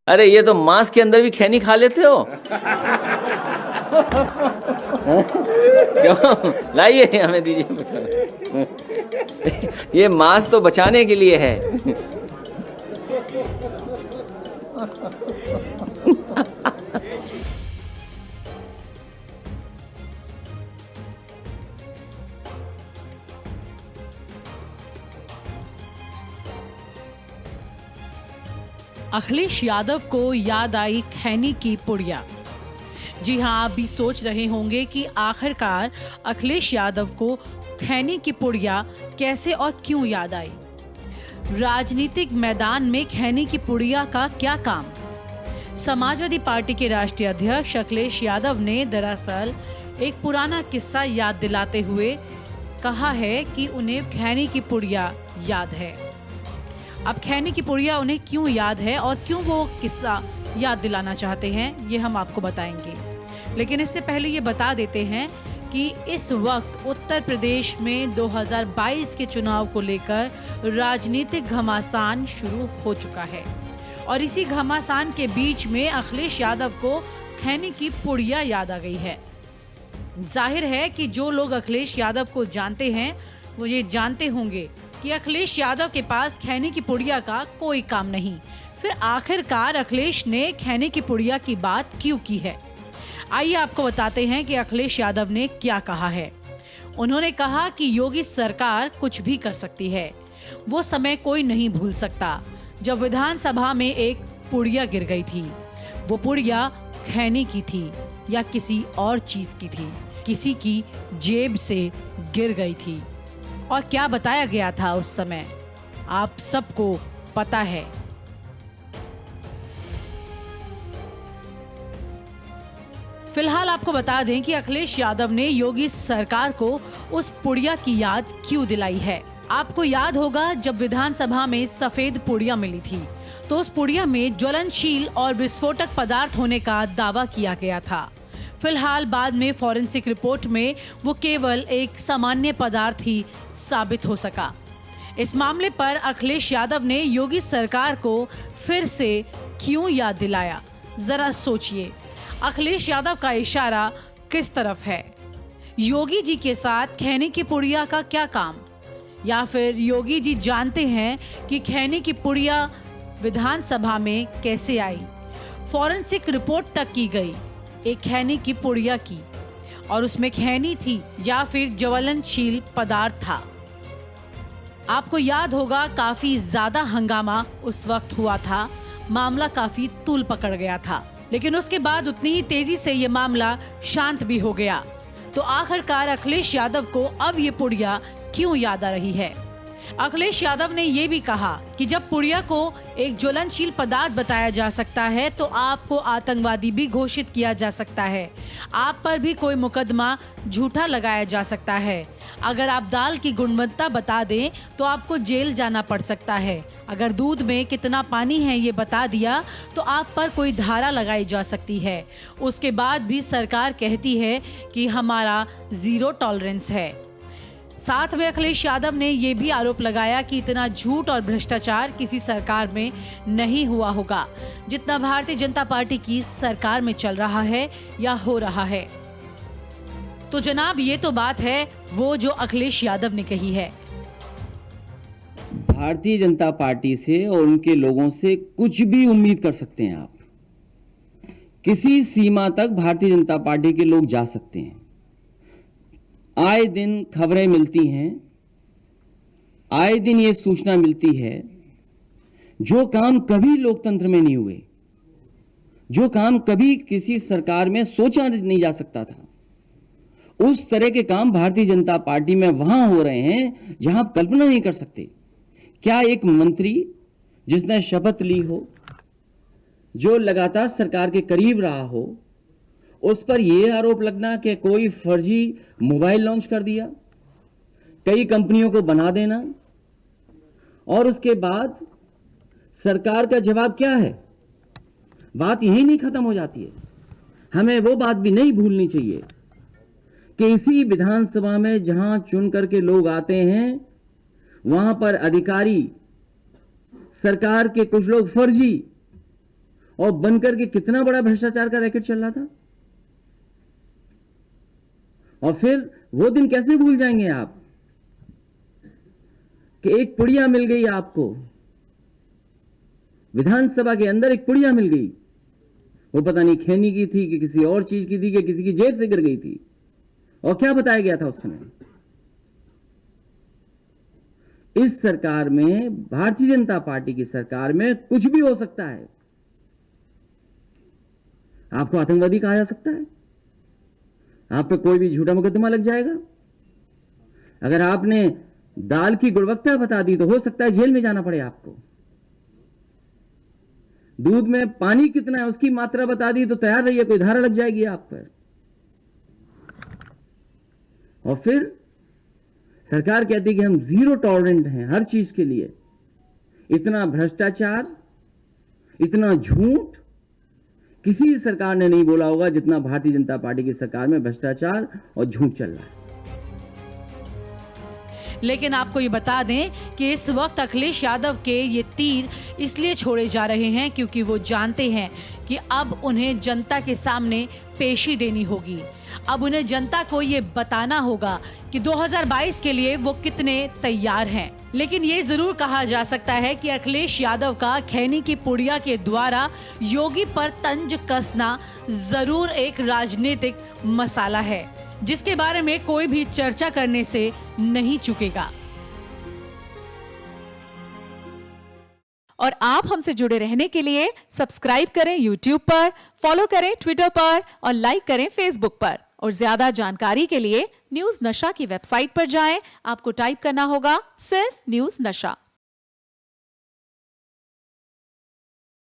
अरे ये तो मांस के अंदर भी खैनी खा लेते हो। क्यों? लाइए हमें दीजिए। ये मांस तो बचाने के लिए है। अखिलेश यादव को याद आई खैनी की पुड़िया। जी हां, आप भी सोच रहे होंगे कि आखिरकार अखिलेश यादव को खैनी की पुड़िया कैसे और क्यों याद आई। राजनीतिक मैदान में खैनी की पुड़िया का क्या काम? समाजवादी पार्टी के राष्ट्रीय अध्यक्ष अखिलेश यादव ने दरअसल एक पुराना किस्सा याद दिलाते हुए कहा है कि उन्हें खैनी की पुड़िया याद है। अब खैनी की पुड़िया उन्हें क्यों याद है और क्यों वो किस्सा याद दिलाना चाहते हैं, ये हम आपको बताएंगे। लेकिन इससे पहले ये बता देते हैं कि इस वक्त उत्तर प्रदेश में 2022 के चुनाव को लेकर राजनीतिक घमासान शुरू हो चुका है और इसी घमासान के बीच में अखिलेश यादव को खैनी की पुड़िया याद आ गई है। जाहिर है कि जो लोग अखिलेश यादव को जानते हैं वो ये जानते होंगे कि अखिलेश यादव के पास खैनी की पुड़िया का कोई काम नहीं। फिर आखिरकार अखिलेश ने खैनी की पुड़िया की बात क्यों की है? आइए आपको बताते हैं कि अखिलेश यादव ने क्या कहा है। उन्होंने कहा कि योगी सरकार कुछ भी कर सकती है, वो समय कोई नहीं भूल सकता जब विधानसभा में एक पुड़िया गिर गई थी। वो पुड़िया खैनी की थी या किसी और चीज की थी, किसी की जेब से गिर गई थी। और क्या बताया गया था उस समय आप सबको पता है। फिलहाल आपको बता दें कि अखिलेश यादव ने योगी सरकार को उस पुड़िया की याद क्यों दिलाई है। आपको याद होगा जब विधानसभा में सफेद पुड़िया मिली थी तो उस पुड़िया में ज्वलनशील और विस्फोटक पदार्थ होने का दावा किया गया था। फिलहाल बाद में फॉरेंसिक रिपोर्ट में वो केवल एक सामान्य पदार्थ ही साबित हो सका। इस मामले पर अखिलेश यादव ने योगी सरकार को फिर से क्यों याद दिलाया, जरा सोचिए। अखिलेश यादव का इशारा किस तरफ है? योगी जी के साथ खैनी की पुड़िया का क्या काम? या फिर योगी जी जानते हैं कि खैनी की पुड़िया विधानसभा में कैसे आई? फॉरेंसिक रिपोर्ट तक की गई एक खैनी की पुड़िया की और उसमें खैनी थी या फिर ज्वलनशील पदार्थ था। आपको याद होगा काफी ज्यादा हंगामा उस वक्त हुआ था, मामला काफी तूल पकड़ गया था, लेकिन उसके बाद उतनी ही तेजी से ये मामला शांत भी हो गया। तो आखिरकार अखिलेश यादव को अब ये पुड़िया क्यों याद आ रही है? अखिलेश यादव ने ये भी कहा कि जब पुड़िया को एक ज्वलनशील पदार्थ बताया जा सकता है तो आपको आतंकवादी भी घोषित किया जा सकता है, आप पर भी कोई मुकदमा झूठा लगाया जा सकता है। अगर आप दाल की गुणवत्ता बता दें तो आपको जेल जाना पड़ सकता है। अगर दूध में कितना पानी है ये बता दिया तो आप पर कोई धारा लगाई जा सकती है। उसके बाद भी सरकार कहती है कि हमारा जीरो टॉलरेंस है। साथ में अखिलेश यादव ने यह भी आरोप लगाया कि इतना झूठ और भ्रष्टाचार किसी सरकार में नहीं हुआ होगा जितना भारतीय जनता पार्टी की सरकार में चल रहा है या हो रहा है। तो जनाब, ये तो बात है वो जो अखिलेश यादव ने कही है। भारतीय जनता पार्टी से और उनके लोगों से कुछ भी उम्मीद कर सकते हैं आप। किसी सीमा तक भारतीय जनता पार्टी के लोग जा सकते हैं। आए दिन खबरें मिलती हैं, आए दिन ये सूचना मिलती है, जो काम कभी लोकतंत्र में नहीं हुए, जो काम कभी किसी सरकार में सोचा नहीं जा सकता था, उस तरह के काम भारतीय जनता पार्टी में वहां हो रहे हैं जहां आप कल्पना नहीं कर सकते। क्या एक मंत्री जिसने शपथ ली हो, जो लगातार सरकार के करीब रहा हो, उस पर यह आरोप लगना कि कोई फर्जी मोबाइल लॉन्च कर दिया, कई कंपनियों को बना देना, और उसके बाद सरकार का जवाब क्या है? बात यही नहीं खत्म हो जाती है। हमें वो बात भी नहीं भूलनी चाहिए कि इसी विधानसभा में जहां चुन करके लोग आते हैं, वहां पर अधिकारी, सरकार के कुछ लोग फर्जी और बनकर के कितना बड़ा भ्रष्टाचार का रैकेट चल रहा था। और फिर वो दिन कैसे भूल जाएंगे आप कि एक पुड़िया मिल गई आपको, विधानसभा के अंदर एक पुड़िया मिल गई, वो पता नहीं खैनी की थी कि किसी और चीज की थी कि किसी की जेब से गिर गई थी। और क्या बताया गया था उस समय? इस सरकार में, भारतीय जनता पार्टी की सरकार में कुछ भी हो सकता है। आपको आतंकवादी कहा जा सकता है, आप पे कोई भी झूठा मुकदमा लग जाएगा। अगर आपने दाल की गुणवत्ता बता दी तो हो सकता है जेल में जाना पड़े आपको। दूध में पानी कितना है उसकी मात्रा बता दी तो तैयार रहिए, कोई धारा लग जाएगी आप पर। और फिर सरकार कहती है कि हम जीरो टॉलरेंट हैं हर चीज के लिए। इतना भ्रष्टाचार, इतना झूठ किसी सरकार ने नहीं बोला होगा जितना भारतीय जनता पार्टी की सरकार में भ्रष्टाचार और झूठ चल रहा है। लेकिन आपको ये बता दें कि इस वक्त अखिलेश यादव के ये तीर इसलिए छोड़े जा रहे हैं क्योंकि वो जानते हैं कि अब उन्हें जनता के सामने पेशी देनी होगी। अब उन्हें जनता को ये बताना होगा कि 2022 के लिए वो कितने तैयार हैं। लेकिन ये जरूर कहा जा सकता है कि अखिलेश यादव का खैनी की पुड़िया के द्वारा योगी पर तंज कसना जरूर एक राजनीतिक मसाला है, जिसके बारे में कोई भी चर्चा करने से नहीं चूकेगा। और आप हमसे जुड़े रहने के लिए सब्सक्राइब करें YouTube पर, फॉलो करें Twitter पर और लाइक करें Facebook पर। और ज्यादा जानकारी के लिए न्यूज़ नशा की वेबसाइट पर जाएं। आपको टाइप करना होगा सिर्फ न्यूज़ नशा।